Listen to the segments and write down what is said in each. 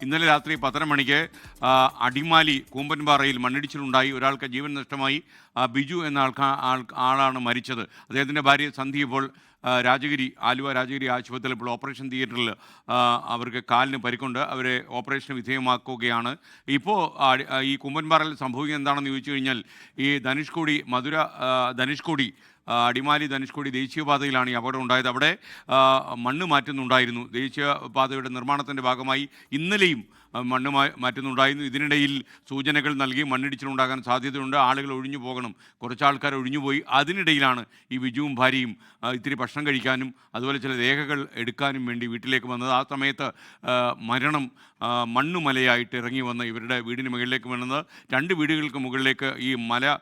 ഇന്നലെ രാത്രി 10:30 മണിക്ക് അടിമാലി കൂമ്പൻപാറയിൽ മണ്ണിടിച്ചിലുണ്ടായി. ഒരാൾക്ക് ജീവൻ നഷ്ടമായി. ബിജു എന്ന ആളാണ് മരിച്ചത്. അദ്ദേഹത്തിൻ്റെ ഭാര്യ സന്ധ്യ ഇപ്പോൾ ആലുവ രാജഗിരി ആശുപത്രിയിൽ ഇപ്പോൾ ഓപ്പറേഷൻ തിയേറ്ററിൽ അവർക്ക് കാലിന് പരിക്കുണ്ട്. അവരെ ഓപ്പറേഷന് വിധേയമാക്കുകയാണ്. ഇപ്പോൾ ഈ കൂമ്പൻപാറയിൽ സംഭവിക്കുന്നത് എന്താണെന്ന് ചോദിച്ചു കഴിഞ്ഞാൽ, ഈ ധനുഷ്കോടി അടിമാലി ധനുഷ്കോടി ദേശീയപാതയിലാണ് ഈ അപകടം ഉണ്ടായത്. അവിടെ മണ്ണ് മാറ്റുന്നുണ്ടായിരുന്നു. ദേശീയപാതയുടെ നിർമ്മാണത്തിൻ്റെ ഭാഗമായി ഇന്നലെയും മണ്ണ് മാറ്റുന്നുണ്ടായിരുന്നു. ഇതിനിടയിൽ സൂചനകൾ നൽകി മണ്ണിടിച്ചിലുണ്ടാകാൻ സാധ്യതയുണ്ട്, ആളുകൾ ഒഴിഞ്ഞു പോകണം. കുറച്ച് ആൾക്കാർ ഒഴിഞ്ഞുപോയി. അതിനിടയിലാണ് ഈ ബിജുവും ഭാര്യയും ഇത്തിരി ഭക്ഷണം കഴിക്കാനും അതുപോലെ ചില രേഖകൾ എടുക്കാനും വേണ്ടി വീട്ടിലേക്ക് വന്നത്. ആ സമയത്ത് മണ്ണുമലയായിട്ട് ഇറങ്ങി വന്ന് ഇവരുടെ വീടിന് മുകളിലേക്ക് വീണത്. 2 വീടുകൾക്ക് മുകളിലേക്ക് ഈ മല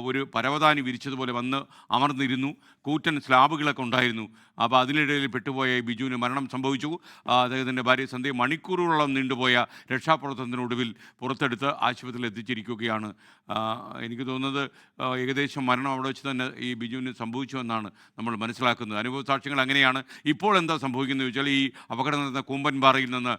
ഒരു പരവതാനി വിരിച്ചതുപോലെ വന്ന് അമർന്നിരുന്നു. കൂറ്റൻ സ്ലാബുകളൊക്കെ ഉണ്ടായിരുന്നു. അപ്പോൾ അതിനിടയിൽ പെട്ടുപോയ ബിജുവിന് മരണം സംഭവിച്ചു. അദ്ദേഹത്തിൻ്റെ ഭാര്യ സന്ധ്യ മണിക്കൂറുകളോളം നീണ്ടുപോയ രക്ഷാപ്രവർത്തനത്തിനൊടുവിൽ പുറത്തെടുത്ത് ആശുപത്രിയിൽ എത്തിച്ചിരിക്കുകയാണ്. എനിക്ക് തോന്നുന്നത് ഏകദേശം മരണം അവിടെ വെച്ച് തന്നെ ഈ ബിജുവിന് സംഭവിച്ചു എന്നാണ് നമ്മൾ മനസ്സിലാക്കുന്നത്. അനുഭവ സാക്ഷ്യങ്ങൾ അങ്ങനെയാണ്. ഇപ്പോൾ എന്താ സംഭവിക്കുന്നത് ചോദിച്ചാൽ, ഈ അപകടം നടന്ന കൂമ്പൻപാറയിൽ നിന്ന്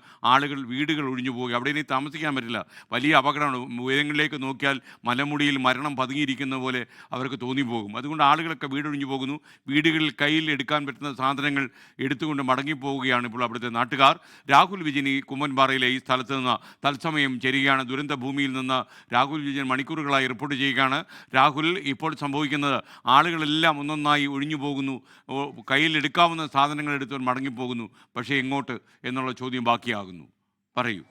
വീടുകൾ ഒഴിഞ്ഞു പോവുക. അവിടെ ഇനി താമസിക്കാൻ പറ്റില്ല. വലിയ അപകടമാണ്. ഉയരങ്ങളിലേക്ക് നോക്കിയാൽ മലമുടിയിൽ മരണം പതുങ്ങിയിരിക്കുന്ന പോലെ അവർക്ക് തോന്നിപ്പോകും. അതുകൊണ്ട് ആളുകളൊക്കെ വീടൊഴിഞ്ഞു പോകുന്നു. വീടുകളിൽ കയ്യിൽ എടുക്കാൻ പറ്റുന്ന സാധനങ്ങൾ എടുത്തുകൊണ്ട് മടങ്ങിപ്പോവുകയാണ് ഇപ്പോൾ അവിടുത്തെ നാട്ടുകാർ. രാഹുൽ വിജയൻ ഈ കൂമ്പൻപാറയിലെ ഈ സ്ഥലത്ത് നിന്ന് തത്സമയം ചേരുകയാണ്. ദുരന്ത ഭൂമിയിൽ നിന്ന് രാഹുൽ വിജയൻ മണിക്കൂറുകളായി റിപ്പോർട്ട് ചെയ്യുകയാണ്. രാഹുൽ, ഇപ്പോൾ സംഭവിക്കുന്നത് ആളുകളെല്ലാം ഒന്നൊന്നായി ഒഴിഞ്ഞു പോകുന്നു. കയ്യിൽ എടുക്കാവുന്ന സാധനങ്ങൾ എടുത്തുകൊണ്ട് മടങ്ങിപ്പോകുന്നു. പക്ഷേ എങ്ങോട്ട് എന്നുള്ള ചോദ്യം ബാക്കിയാകുന്നു. പറയൂ.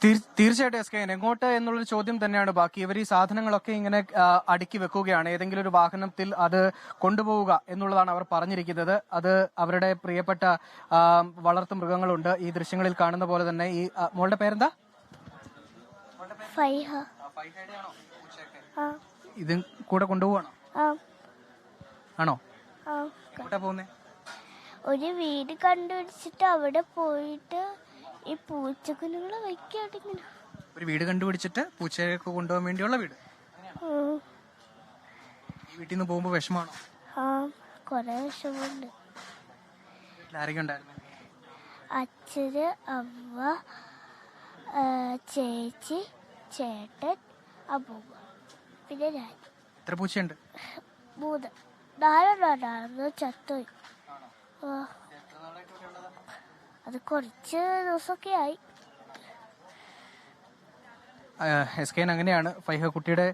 തീർച്ചയായിട്ടും എസ് കെ, എങ്ങോട്ട് എന്നുള്ളൊരു ചോദ്യം തന്നെയാണ് ബാക്കി. ഇവർ ഈ സാധനങ്ങളൊക്കെ ഇങ്ങനെ അടുക്കി വെക്കുകയാണ്. ഏതെങ്കിലും ഒരു വാഹനത്തിൽ അത് കൊണ്ടുപോവുക എന്നുള്ളതാണ് അവർ പറഞ്ഞിരിക്കുന്നത്. അത് അവരുടെ പ്രിയപ്പെട്ട വളർത്തു മൃഗങ്ങളുണ്ട്. ഈ ദൃശ്യങ്ങളിൽ കാണുന്ന പോലെ തന്നെ. ഈ മോളുടെ പേരെന്താ? ഇത് കൂടെ കൊണ്ടുപോവാണോ? ആണോ? എങ്ങോട്ടാ പോകുന്നേ? ഒരു വീട് കണ്ടുപിടിച്ചിട്ട് അവിടെ പോയിട്ട് ഈ പൂച്ചക്കുഞ്ഞുങ്ങളെ വയ്ക്കാട്ടിങ്ങനെ. ഒരു വീട് കണ്ടുപിടിച്ചിട്ട് പൂച്ചയൊക്കെ കൊണ്ടുപോകാൻ വേണ്ടിയുള്ള വീട്. വീട്ടിൽ നിന്ന് പോകുമ്പോ വിഷമാണോ? കൊറേ വിഷമുണ്ട്. ആരൊക്കെ ഉണ്ടായിരുന്നു? അച്ഛന്, അമ്മ, ചേച്ചി, ചേട്ടൻ, അമ്മൂമ്മ, പിന്നെ ഞാൻ. എത്ര പൂച്ചയുണ്ട്? 3. 4 ചത്തോയി. അത് കുറച്ച് ദിവസമൊക്കെ ആയി. എസ് കെ, അങ്ങനെയാണ് ഫൈഹ കുട്ടിയുടെ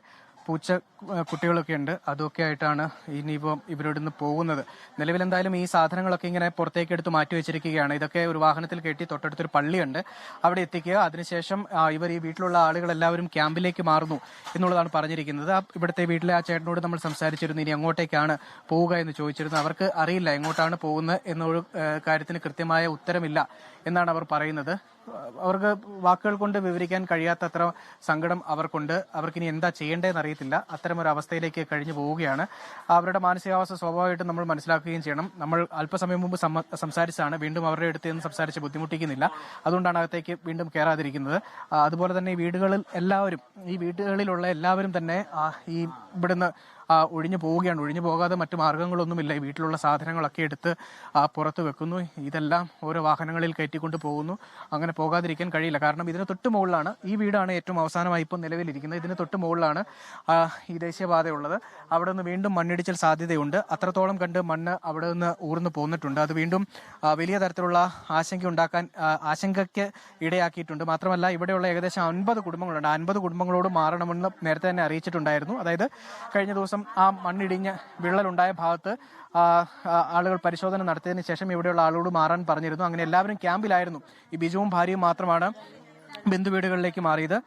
കുട്ടികളൊക്കെ ഉണ്ട്. അതൊക്കെ ആയിട്ടാണ് ഇനിയിപ്പം ഇവരോട് നിന്ന് പോകുന്നത്. നിലവിലെന്തായാലും ഈ സാധനങ്ങളൊക്കെ ഇങ്ങനെ പുറത്തേക്ക് എടുത്ത് മാറ്റി വെച്ചിരിക്കുകയാണ്. ഇതൊക്കെ ഒരു വാഹനത്തിൽ കയറ്റി തൊട്ടടുത്തൊരു പള്ളിയുണ്ട്, അവിടെ എത്തിക്കുക. അതിനുശേഷം ഇവർ ഈ വീട്ടിലുള്ള ആളുകളെല്ലാവരും ക്യാമ്പിലേക്ക് മാറുന്നു എന്നുള്ളതാണ് പറഞ്ഞിരിക്കുന്നത്. ഇവിടുത്തെ വീട്ടിലെ ആ ചേട്ടനോട് നമ്മൾ സംസാരിച്ചിരുന്നു. ഇനി എങ്ങോട്ടേക്കാണ് പോവുക എന്ന് ചോദിച്ചിരുന്നു. അവർക്ക് അറിയില്ല എങ്ങോട്ടാണ് പോകുന്നത് എന്നൊരു കാര്യത്തിന് കൃത്യമായ ഉത്തരമില്ല എന്നാണ് അവർ പറയുന്നത്. അവർക്ക് വാക്കുകൾ കൊണ്ട് വിവരിക്കാൻ കഴിയാത്തത്ര സങ്കടം അവർക്കുണ്ട്. അവർക്കിനി എന്താ ചെയ്യേണ്ടതെന്ന് അറിയത്തില്ല. അത്തരമൊരു അവസ്ഥയിലേക്ക് കഴിഞ്ഞു പോവുകയാണ്. അവരുടെ മാനസികാവസ്ഥ സ്വാഭാവികമായിട്ടും നമ്മൾ മനസ്സിലാക്കുകയും ചെയ്യണം. നമ്മൾ അല്പസമയം മുമ്പ് സംസാരിച്ചാണ്. വീണ്ടും അവരുടെ അടുത്ത് നിന്ന് സംസാരിച്ച് ബുദ്ധിമുട്ടിക്കുന്നില്ല. അതുകൊണ്ടാണ് അകത്തേക്ക് വീണ്ടും കയറാതിരിക്കുന്നത്. അതുപോലെ തന്നെ ഈ വീടുകളിലുള്ള എല്ലാവരും തന്നെ ഈ ഇവിടുന്ന് ഒഴിഞ്ഞു പോവുകയാണ്. ഒഴിഞ്ഞു പോകാതെ മറ്റു മാർഗങ്ങളൊന്നുമില്ല. ഈ വീട്ടിലുള്ള സാധനങ്ങളൊക്കെ എടുത്ത് പുറത്ത് വെക്കുന്നു. ഇതെല്ലാം ഓരോ വാഹനങ്ങളിൽ കയറ്റിക്കൊണ്ട് പോകുന്നു. അങ്ങനെ പോകാതിരിക്കാൻ കഴിയില്ല. കാരണം ഇതിന് തൊട്ട് മുകളിലാണ് ഈ വീടാണ് ഏറ്റവും അവസാനമായി ഇപ്പോൾ നിലവിലിരിക്കുന്നത്. ഇതിന് തൊട്ട് മുകളിലാണ് ഈ ദേശീയപാതയുള്ളത്. അവിടെ നിന്ന് വീണ്ടും മണ്ണിടിച്ചൽ സാധ്യതയുണ്ട്. അത്രത്തോളം കണ്ട് മണ്ണ് അവിടെ നിന്ന് ഊർന്നു പോന്നിട്ടുണ്ട്. അത് വീണ്ടും വലിയ തരത്തിലുള്ള ആശങ്കയ്ക്ക് ഇടയാക്കിയിട്ടുണ്ട്. മാത്രമല്ല, ഇവിടെയുള്ള ഏകദേശം 50 കുടുംബങ്ങളുണ്ട്. 50 കുടുംബങ്ങളോട് മാറണമെന്ന് നേരത്തെ തന്നെ അറിയിച്ചിട്ടുണ്ടായിരുന്നു. അതായത് കഴിഞ്ഞ ദിവസം ആ മണ്ണിടിഞ്ഞ് വിള്ളലുണ്ടായ ഭാഗത്ത് ആളുകൾ പരിശോധന നടത്തിയതിനു ശേഷം ഇവിടെയുള്ള ആളോട് മാറാൻ പറഞ്ഞിരുന്നു. അങ്ങനെ എല്ലാവരും ക്യാമ്പിലായിരുന്നു. ഈ ബിജുവും ഭാര്യയും മാത്രമാണ് ബന്ധുവീടുകളിലേക്ക് മാറിയത്.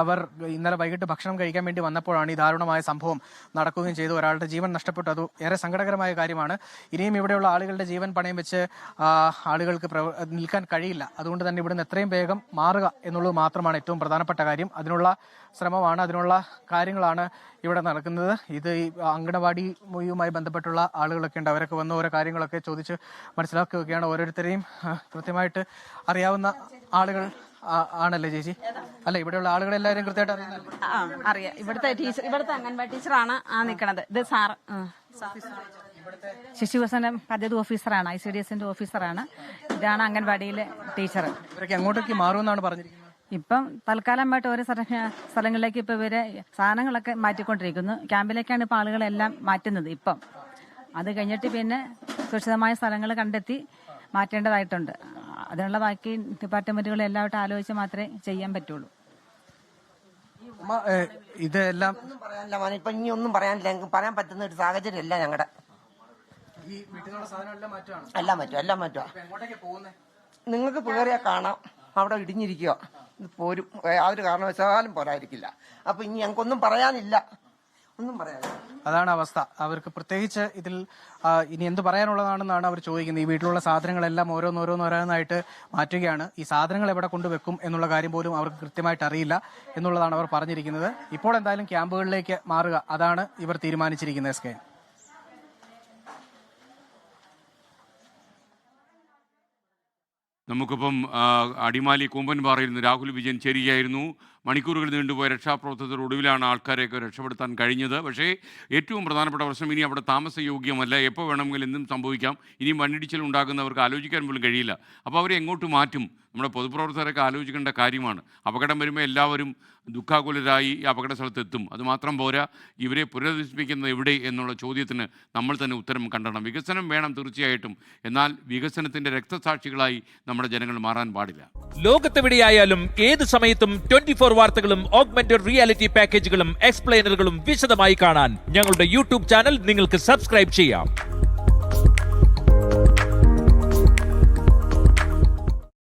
അവർ ഇന്നലെ വൈകിട്ട് ഭക്ഷണം കഴിക്കാൻ വേണ്ടി വന്നപ്പോഴാണ് ഈ ദാരുണമായ സംഭവം നടക്കുകയും ചെയ്തു. ഒരാളുടെ ജീവൻ നഷ്ടപ്പെട്ടു. അത് ഏറെ സങ്കടകരമായ കാര്യമാണ്. ഇനിയും ഇവിടെയുള്ള ആളുകളുടെ ജീവൻ പണയം വെച്ച് ആളുകൾക്ക് നിൽക്കാൻ കഴിയില്ല. അതുകൊണ്ട് തന്നെ ഇവിടുന്ന് എത്രയും വേഗം മാറുക എന്നുള്ളത് മാത്രമാണ് ഏറ്റവും പ്രധാനപ്പെട്ട കാര്യം. അതിനുള്ള ശ്രമമാണ്, അതിനുള്ള കാര്യങ്ങളാണ് ഇവിടെ നടക്കുന്നത്. ഇത് ഈ അങ്കണവാടിയുമായി ബന്ധപ്പെട്ടുള്ള ആളുകളൊക്കെ ഉണ്ട്. അവരൊക്കെ വന്ന് ഓരോ കാര്യങ്ങളൊക്കെ ചോദിച്ച് മനസ്സിലാക്കുകയൊക്കെയാണ്. ഓരോരുത്തരെയും കൃത്യമായിട്ട് അറിയാവുന്ന ആളുകൾ ആണല്ലേ ചേച്ചി? അല്ല, ഇവിടെയുള്ള ആളുകളെല്ലാവരും കൃത്യമായിട്ട് അറിയാം. അറിയാം. ഇവിടുത്തെ അംഗൻവാടി ടീച്ചറാണ് നിൽക്കണത്. ഇത് സാർ ശിശുവികസന പദ്ധതി ഓഫീസറാണ്, ICDSന്റെ ഓഫീസറാണ്. ഇതാണ് അംഗൻവാടിയിലെ ടീച്ചർ. ഇവരൊക്കെ അങ്ങോട്ടേക്ക് മാറുമെന്നാണ് പറഞ്ഞിരിക്കുന്നത്. ഇപ്പം തൽക്കാലമായിട്ട് ഓരോ സ്ഥലങ്ങളിലേക്ക് ഇപ്പം ഇവരെ സാധനങ്ങളൊക്കെ മാറ്റിക്കൊണ്ടിരിക്കുന്നു. ക്യാമ്പിലേക്കാണ് ഇപ്പോൾ ആളുകളെല്ലാം മാറ്റുന്നത്. ഇപ്പം അത് കഴിഞ്ഞിട്ട് പിന്നെ സുരക്ഷിതമായ സ്ഥലങ്ങൾ കണ്ടെത്തി മാറ്റേണ്ടതായിട്ടുണ്ട്. അതിനുള്ള ബാക്കി ഡിപ്പാർട്ട്മെന്റുകൾ എല്ലാവരും ആലോചിച്ച് മാത്രമേ ചെയ്യാൻ പറ്റുള്ളൂ. ഇതെല്ലാം പറയാനില്ല മോനെ, ഇപ്പൊ ഇനി ഒന്നും പറയാനില്ല. ഞങ്ങൾക്ക് പറയാൻ പറ്റുന്ന ഒരു സാഹചര്യം അല്ല ഞങ്ങളുടെ. ഈ വീട്ടിലുള്ള സാധനം എല്ലാം മാറ്റുകയാണ്. എല്ലാം മാറ്റുക. എങ്ങോട്ടേക്ക് പോകുന്നത്? നിങ്ങൾക്ക് പേറിയാ കാണാം, അവിടെ ഇടിഞ്ഞിരിക്കുക. ഇത് പോരും, യാതൊരു കാരണവശാലും പോരായിരിക്കില്ല. അപ്പൊ ഇനി ഞങ്ങൾക്കൊന്നും പറയാനില്ല, ഒന്നും പറയാനില്ല. അതാണ് അവസ്ഥ. അവർക്ക് പ്രത്യേകിച്ച് ഇതിൽ ഇനി എന്ത് പറയാനുള്ളതാണെന്നാണ് അവർ ചോദിക്കുന്നത്. ഈ വീട്ടിലുള്ള സാധനങ്ങളെല്ലാം ഓരോന്നോരോന്നായിട്ട് മാറ്റുകയാണ്. ഈ സാധനങ്ങൾ എവിടെ കൊണ്ടുവെക്കും എന്നുള്ള കാര്യം പോലും അവർക്ക് കൃത്യമായിട്ട് അറിയില്ല എന്നുള്ളതാണ് അവർ പറഞ്ഞിരിക്കുന്നത്. ഇപ്പോൾ എന്തായാലും ക്യാമ്പുകളിലേക്ക് മാറുക, അതാണ് ഇവർ തീരുമാനിച്ചിരിക്കുന്നത്. SK. നമുക്കിപ്പം അടിമാലി കൂമ്പൻപാറയിൽ നിന്ന് രാഹുൽ വിജയൻ ചേരുകയായിരുന്നു. മണിക്കൂറുകൾ നീണ്ടുപോയ രക്ഷാപ്രവർത്തനത്തിൽ ഒടുവിലാണ് ആൾക്കാരെയൊക്കെ രക്ഷപ്പെടുത്താൻ കഴിഞ്ഞത്. പക്ഷേ ഏറ്റവും പ്രധാനപ്പെട്ട പ്രശ്നം, ഇനി അവിടെ താമസയോഗ്യമല്ല, എപ്പോൾ വേണമെങ്കിലും എന്തും സംഭവിക്കാം. ഇനിയും മണ്ണിടിച്ചിൽ ഉണ്ടാകുന്നവർക്ക് ആലോചിക്കാൻ പോലും കഴിയില്ല. അപ്പോൾ അവരെ എങ്ങോട്ട് മാറ്റും? നമ്മുടെ പൊതുപ്രവർത്തകരൊക്കെ ആലോചിക്കേണ്ട കാര്യമാണ്. അപകടം വരുമ്പോൾ എല്ലാവരും ദുഃഖാകുലരായി ഈ അപകട സ്ഥലത്ത് എത്തും. അതുമാത്രം പോരാ, ഇവരെ പുനരധിവസിപ്പിക്കുന്നത് എവിടെ എന്നുള്ള ചോദ്യത്തിന് നമ്മൾ തന്നെ ഉത്തരം കണ്ടെത്തണം. വികസനം വേണം തീർച്ചയായിട്ടും, എന്നാൽ വികസനത്തിൻ്റെ രക്തസാക്ഷികളായി നമ്മുടെ ജനങ്ങൾ മാറാൻ പാടില്ല. ലോകത്തെവിടെയായാലും ഏത് സമയത്തും 24 വാർത്തകളും ഓഗ്മെന്റഡ് റിയാലിറ്റി പാക്കേജുകളും എക്സ്പ്ലെയിനറുകളും വിശദമായി കാണാൻ ഞങ്ങളുടെ YouTube ചാനൽ നിങ്ങൾക്ക് സബ്സ്ക്രൈബ് ചെയ്യാം.